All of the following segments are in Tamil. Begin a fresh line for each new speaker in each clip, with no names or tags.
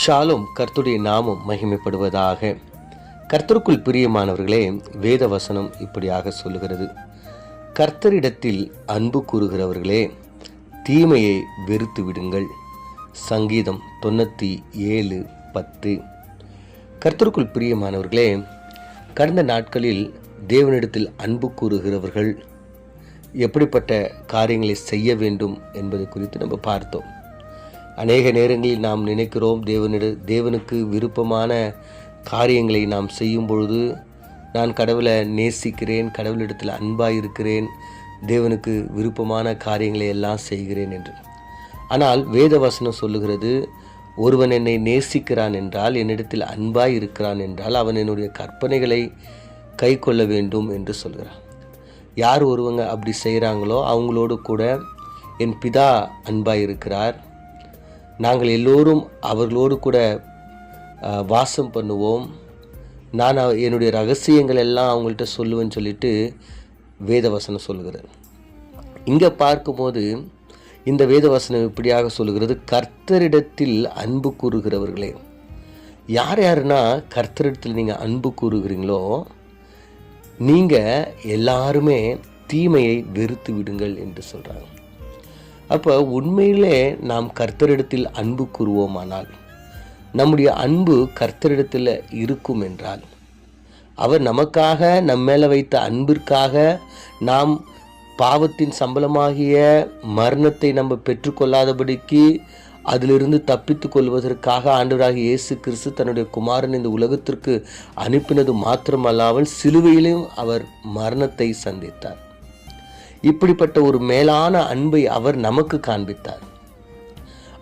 ஷாலும் கர்த்தருடைய நாமம் மகிமைப்படுவதாக. கர்த்தருக்குள் பிரியமானவர்களே, வேத வசனம் இப்படியாக சொல்லுகிறது: கர்த்தரிடத்தில் அன்பு கூறுகிறவர்களே, தீமையை வெறுத்து விடுங்கள். சங்கீதம் 97:10. கர்த்தருக்குள் பிரியமானவர்களே, கடந்த நாட்களில் தேவனிடத்தில் அன்பு கூறுகிறவர்கள் எப்படிப்பட்ட காரியங்களை செய்ய வேண்டும் என்பது குறித்து நம்ம பார்த்தோம். அநேக நேரங்களில் நாம் நினைக்கிறோம், தேவனுக்கு விருப்பமான காரியங்களை நாம் செய்யும் பொழுது நான் கடவுளை நேசிக்கிறேன், கடவுளிடத்தில் அன்பாக இருக்கிறேன், தேவனுக்கு விருப்பமான காரியங்களை எல்லாம் செய்கிறேன் என்று. ஆனால் வேத வசனம் சொல்லுகிறது, ஒருவன் என்னை நேசிக்கிறான் என்றால், என்னிடத்தில் அன்பாய் இருக்கிறான் என்றால், அவன் என்னுடைய கற்பனைகளை கை கொள்ள வேண்டும் என்று சொல்கிறான். யார் ஒருவங்க அப்படி செய்கிறாங்களோ அவங்களோடு கூட என் பிதா அன்பாய் இருக்கிறார், நாங்கள் எல்லோரும் அவர்களோடு கூட வாசம் பண்ணுவோம், நான் என்னுடைய ரகசியங்கள் எல்லாம் அவங்கள்ட்ட சொல்லுவேன்னு சொல்லிட்டு வேதவசனம் சொல்லுகிறது. இங்கே பார்க்கும்போது இந்த வேதவசனம் இப்படியாக சொல்லுகிறது: கர்த்தரிடத்தில் அன்பு கூறுகிறவர்களே. யார் யாருன்னா கர்த்தரிடத்தில் நீங்கள் அன்பு கூறுகிறீங்களோ நீங்கள் எல்லாருமே தீமையை வெறுத்து விடுங்கள் என்று சொல்கிறாங்க. அப்போ உண்மையிலே நாம் கர்த்தரிடத்தில் அன்பு கூறுவோமானால், நம்முடைய அன்பு கர்த்தரிடத்தில் இருக்கும் என்றால், அவர் நமக்காக நம் மேலே வைத்த அன்பிற்காக நாம் பாவத்தின் சம்பளமாகிய மரணத்தை நம்ம பெற்றுக்கொள்ளாதபடிக்கு அதிலிருந்து தப்பித்து கொள்வதற்காக ஆண்டவராகிய இயேசு கிறிஸ்து தன்னுடைய குமாரன் இந்த உலகத்திற்கு அனுப்பினது மாத்திரமல்லாமல் சிலுவையிலும் அவர் மரணத்தை சந்தித்தார். இப்படிப்பட்ட ஒரு மேலான அன்பை அவர் நமக்கு காண்பித்தார்.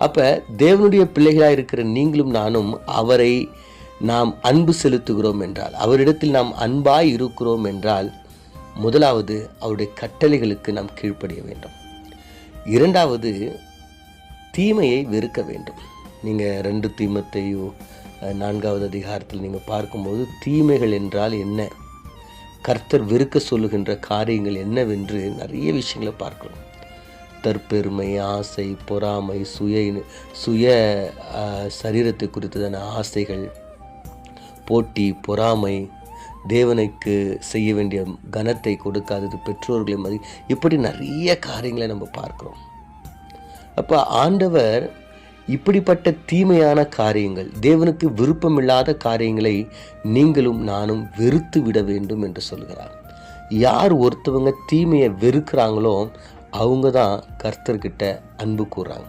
அப்போ தேவனுடைய பிள்ளைகளாக இருக்கிற நீங்களும் நானும் அவரை நாம் அன்பு செலுத்துகிறோம் என்றால், அவரிடத்தில் நாம் அன்பாய் இருக்கிறோம் என்றால், முதலாவது அவருடைய கட்டளைகளுக்கு நாம் கீழ்ப்படிய வேண்டும். இரண்டாவது, தீமையை வெறுக்க வேண்டும். நீங்கள் 2 தீமோத்தேயு 4வது அதிகாரத்தில் நீங்கள் பார்க்கும்போது தீமைகள் என்றால் என்ன, கர்த்தர் வெறுக்க சொல்லுகின்ற காரியங்கள் என்னவென்று நிறைய விஷயங்களை பார்க்கணும். தற்பெருமை, ஆசை, பொறாமை, சுய சரீரத்தை குறித்ததான ஆசைகள், போட்டி, பொறாமை, தேவனுக்கு செய்ய வேண்டிய கனத்தை கொடுக்காதது, பெற்றோர்களை இப்படி நிறைய காரியங்களை நம்ம பார்க்குறோம். அப்போ ஆண்டவர் இப்படிப்பட்ட தீமையான காரியங்கள், தேவனுக்கு விருப்பமில்லாத காரியங்களை நீங்களும் நானும் வெறுத்து விட வேண்டும் என்று சொல்கிறார். யார் ஒருத்தவங்க தீமையை வெறுக்கிறாங்களோ அவங்க தான் கர்த்தர்கிட்ட அன்பு கூறுறாங்க.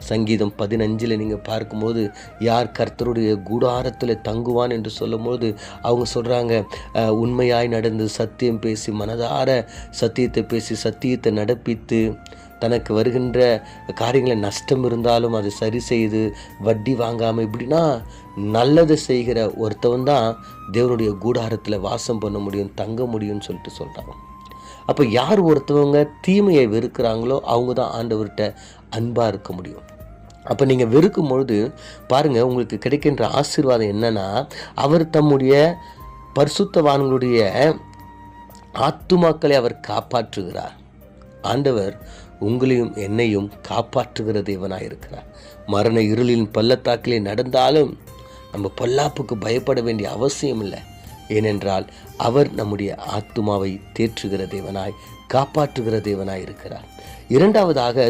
சங்கீதம் 15 நீங்கள் பார்க்கும்போது, யார் கர்த்தருடைய கூடாரத்தில் தங்குவான் என்று சொல்லும்போது அவங்க சொல்கிறாங்க, உண்மையாய் நடந்து சத்தியம் பேசி மனதார சத்தியத்தை பேசி சத்தியத்தை நடப்பித்து தனக்கு வருகின்ற காரியங்களை நஷ்டம் இருந்தாலும் அதை சரி செய்து வட்டி வாங்காமல் இப்படின்னா நல்லதை செய்கிற ஒருத்தவன் தான் தேவனுடைய கூடாரத்தில் வாசம் பண்ண முடியும், தங்க முடியும்னு சொல்லிட்டு சொல்கிறாங்க. அப்போ யார் ஒருத்தவங்க தீமையை வெறுக்கிறாங்களோ அவங்க தான் ஆண்டவர்கிட்ட அன்பாக இருக்க முடியும். அப்போ நீங்கள் வெறுக்கும் பொழுது பாருங்கள், உங்களுக்கு கிடைக்கின்ற ஆசீர்வாதம் என்னன்னா, அவர் தம்முடைய பரிசுத்தவான்களுடைய ஆத்துமாக்களை அவர் காப்பாற்றுகிறார். ஆண்டவர் உங்களையும் என்னையும் காப்பாற்றுகிற தேவனாக இருக்கிறார். மரண இருளின் பள்ளத்தாக்கிலே நடந்தாலும் நம்ம பொல்லாப்புக்கு பயப்பட வேண்டிய அவசியம் இல்லை. ஏனென்றால் அவர் நம்முடைய ஆத்துமாவை தேற்றுகிற தேவனாய், காப்பாற்றுகிற தேவனாய் இருக்கிறார். இரண்டாவதாக,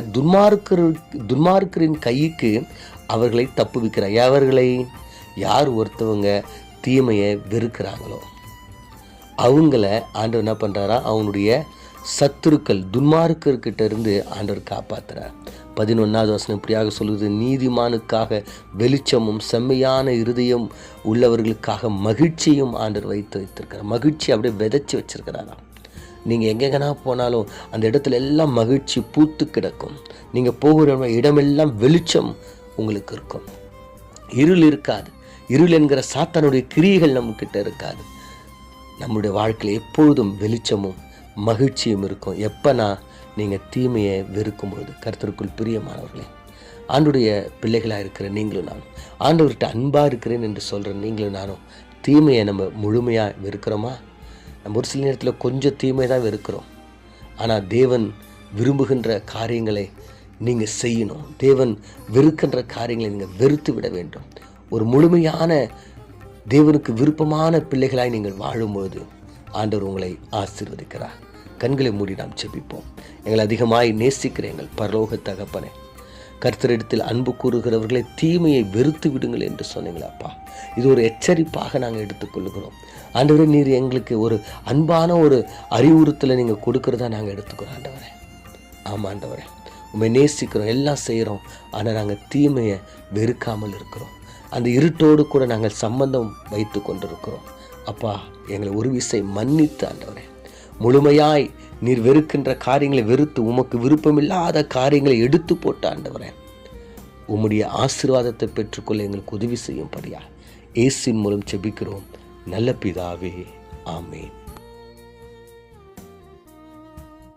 துன்மார்க்கரின் கைக்கு அவர்களை தப்புவிக்கிறார். யார் ஒருத்தவங்க தீமையை வெறுக்கிறாங்களோ அவங்கள ஆண்டவர் என்ன பண்ணுறாரா, அவனுடைய சத்துருக்கள் துன்மார்க்கர்கிட்ட இருந்து ஆண்டவர் காப்பாற்றுறார். 11வது வசனம் இப்படியாக சொல்லுது: நீதிமானுக்காக வெளிச்சமும் செம்மையான இருதயம் உள்ளவர்களுக்காக மகிழ்ச்சியும் ஆண்டவர் வைத்திருக்கிறார். மகிழ்ச்சி அப்படியே விதைச்சி வச்சிருக்கிறாராம். நீங்கள் எங்கெங்கன்னா போனாலும் அந்த இடத்துல எல்லாம் மகிழ்ச்சி பூத்து கிடக்கும். நீங்கள் போகிற இடமெல்லாம் வெளிச்சம் உங்களுக்கு இருக்கும். இருள் இருக்காது. இருள் என்கிற சாத்தானுடைய கிரியைகள் நம்மக்கிட்ட இருக்காது. நம்முடைய வாழ்க்கையில் எப்பொழுதும் வெளிச்சமும் மகிழ்ச்சியும் இருக்கும். எப்போனா நீங்கள் தீமையை வெறுக்கும்போது. கர்த்தருக்குள் பிரியமானவர்களே, ஆண்டுடைய பிள்ளைகளாக இருக்கிற நீங்களும் நானும், ஆண்டவர்கிட்ட அன்பாக இருக்கிறேன் என்று சொல்கிற நீங்களும் நானும் தீமையை நம்ம முழுமையாக வெறுக்கிறோமா? நம்ம ஒரு சில நேரத்தில் கொஞ்சம் தீமை தான் வெறுக்கிறோம். ஆனால் தேவன் விரும்புகின்ற காரியங்களை நீங்கள் செய்யணும். தேவன் வெறுக்கின்ற காரியங்களை நீங்கள் வெறுத்து விட வேண்டும். ஒரு முழுமையான தேவனுக்கு விருப்பமான பிள்ளைகளாய் நீங்கள் வாழும்போது ஆண்டவர் உங்களை ஆசீர்வதிக்கிறார். கண்களை மூடி நாம் ஜெபிப்போம். எங்களை அதிகமாய் நேசிக்கிற எங்கள் பரலோக தகப்பனே, கர்த்தரிடத்தில் அன்பு கூறுகிறவர்களை தீமையை வெறுத்து விடுங்கள் என்று சொன்னீங்களாப்பா. இது ஒரு எச்சரிப்பாக நாங்கள் எடுத்துக்கொள்கிறோம். ஆண்டவரே, நீர் எங்களுக்கு ஒரு அன்பான ஒரு அறிவுறுத்தலை நீங்கள் கொடுக்கறதா நாங்கள் எடுத்துக்கிறோம் ஆண்டவரே. ஆமாம் ஆண்டவரே, உண்மை நேசிக்கிறோம், எல்லாம் செய்கிறோம். ஆனால் நாங்கள் தீமையை வெறுக்காமல் இருக்கிறோம். அந்த இருட்டோடு கூட நாங்கள் சம்பந்தம் வைத்து கொண்டிருக்கிறோம். அப்பா, எங்களை ஒரு விசை மன்னித்து ஆண்டவரே, முழுமையாய் நீர் வெறுக்கின்ற காரியங்களை வெறுத்து உமக்கு விருப்பமில்லாத காரியங்களை எடுத்து போட்ட ஆண்டவரே, உம்முடைய ஆசீர்வாதத்தை பெற்றுக்கொள்ள எங்களுக்கு உதவி செய்யும்படியா இயேசுவின் மூலம் ஜெபிக்கிறோம் நல்ல பிதாவே, ஆமென்.